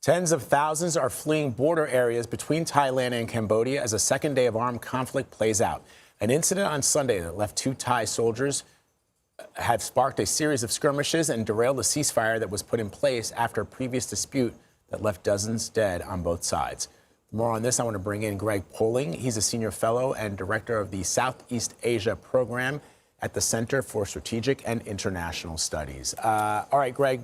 Tens of thousands are fleeing border areas between Thailand and Cambodia as a second day of armed conflict plays out. An incident on Sunday that left two Thai soldiers have sparked a series of skirmishes and derailed a ceasefire that was put in place after a previous dispute that left dozens dead on both sides. For more on this, I want to bring in Greg Poling. He's a senior fellow and director of the Southeast Asia program at the Center for Strategic and International Studies. All right, Greg,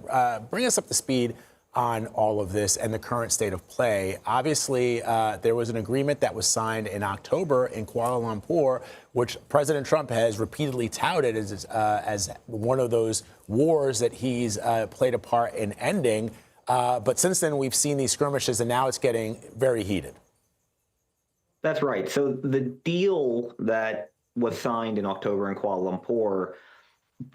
bring us up to speed on all of this and the current state of play. Obviously, there was an agreement that was signed in October in Kuala Lumpur, which President Trump has repeatedly touted as one of those wars that he's played a part in ending. But since then, we've seen these skirmishes, and now it's getting very heated. That's right. So the deal that was signed in October in Kuala Lumpur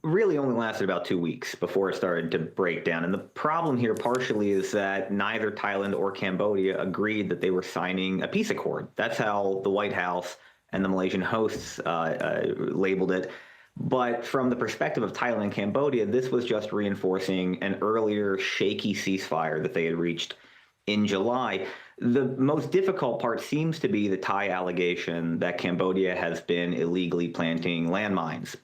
really only lasted about 2 weeks before it started to break down. And the problem here partially is that neither Thailand or Cambodia agreed that they were signing a peace accord. That's how the White House and the Malaysian hosts labeled it. But from the perspective of Thailand and Cambodia, this was just reinforcing an earlier shaky ceasefire that they had reached in July. The most difficult part seems to be the Thai allegation that Cambodia has been illegally planting landmines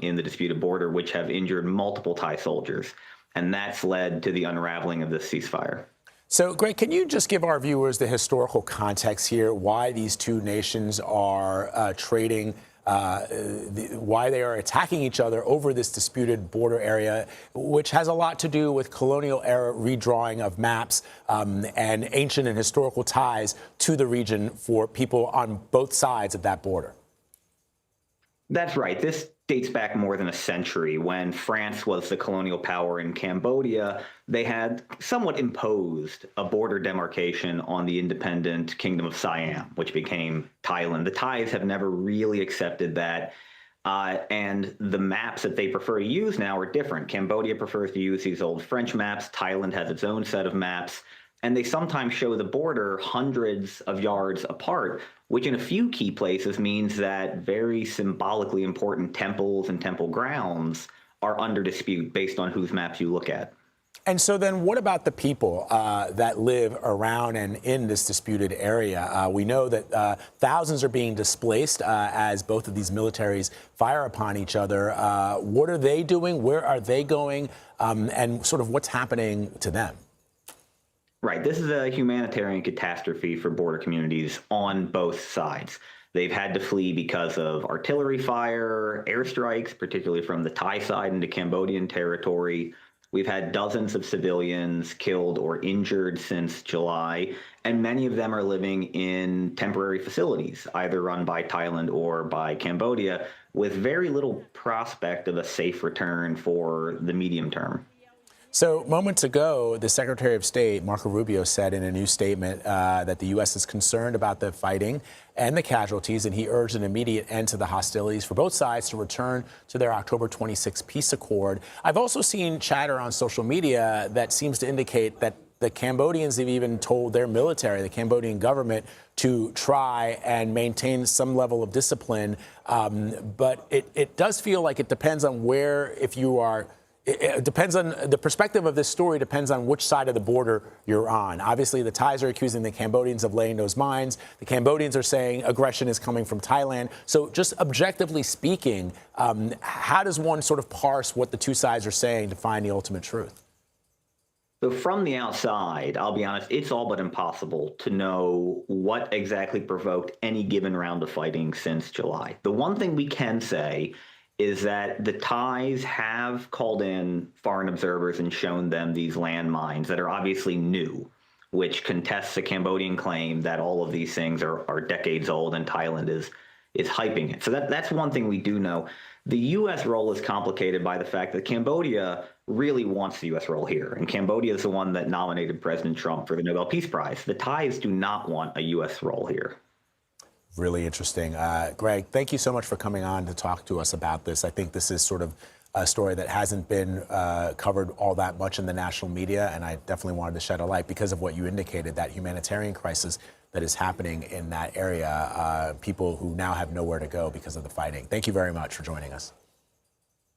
in the disputed border, which have injured multiple Thai soldiers. And that's led to the unraveling of this ceasefire. So, Greg, can you just give our viewers the historical context here, why these two nations are trading, why they are attacking each other over this disputed border area, which has a lot to do with colonial era redrawing of maps and ancient and historical ties to the region for people on both sides of that border? That's right. This dates back more than a century. When France was the colonial power in Cambodia, they had somewhat imposed a border demarcation on the independent Kingdom of Siam, which became Thailand. The Thais have never really accepted that. And the maps that they prefer to use now are different. Cambodia prefers to use these old French maps. Thailand has its own set of maps. And they sometimes show the border hundreds of yards apart, which in a few key places means that very symbolically important temples and temple grounds are under dispute based on whose maps you look at. And so then what about the people that live around and in this disputed area? We know that thousands are being displaced as both of these militaries fire upon each other. What are they doing? Where are they going? And sort of what's happening to them? Right. This is a humanitarian catastrophe for border communities on both sides. They've had to flee because of artillery fire, airstrikes, particularly from the Thai side into Cambodian territory. We've had dozens of civilians killed or injured since July, and many of them are living in temporary facilities, either run by Thailand or by Cambodia, with very little prospect of a safe return for the medium term. So moments ago, the Secretary of State, Marco Rubio, said in a new statement that the U.S. is concerned about the fighting and the casualties, and he urged an immediate end to the hostilities for both sides to return to their October 26 peace accord. I've also seen chatter on social media that seems to indicate that the Cambodians have even told their military, the Cambodian government, to try and maintain some level of discipline. But it does feel like it depends on where, if you are, it depends on the perspective of this story, depends on which side of the border you're on. Obviously, the Thais are accusing the Cambodians of laying those mines. The Cambodians are saying aggression is coming from Thailand. So just objectively speaking, how does one sort of parse what the two sides are saying to find the ultimate truth? So from the outside, I'll be honest, it's all but impossible to know what exactly provoked any given round of fighting since July. The one thing we can say is that the Thais have called in foreign observers and shown them these landmines that are obviously new, which contests the Cambodian claim that all of these things are decades old and Thailand is hyping it. So that's one thing we do know. The U.S. role is complicated by the fact that Cambodia really wants the U.S. role here, and Cambodia is the one that nominated President Trump for the Nobel Peace Prize. The Thais do not want a U.S. role here. Really interesting. Greg, thank you so much for coming on to talk to us about this. I think this is sort of a story that hasn't been covered all that much in the national media, and I definitely wanted to shed a light because of what you indicated, that humanitarian crisis that is happening in that area, people who now have nowhere to go because of the fighting. Thank you very much for joining us.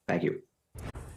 Thank you.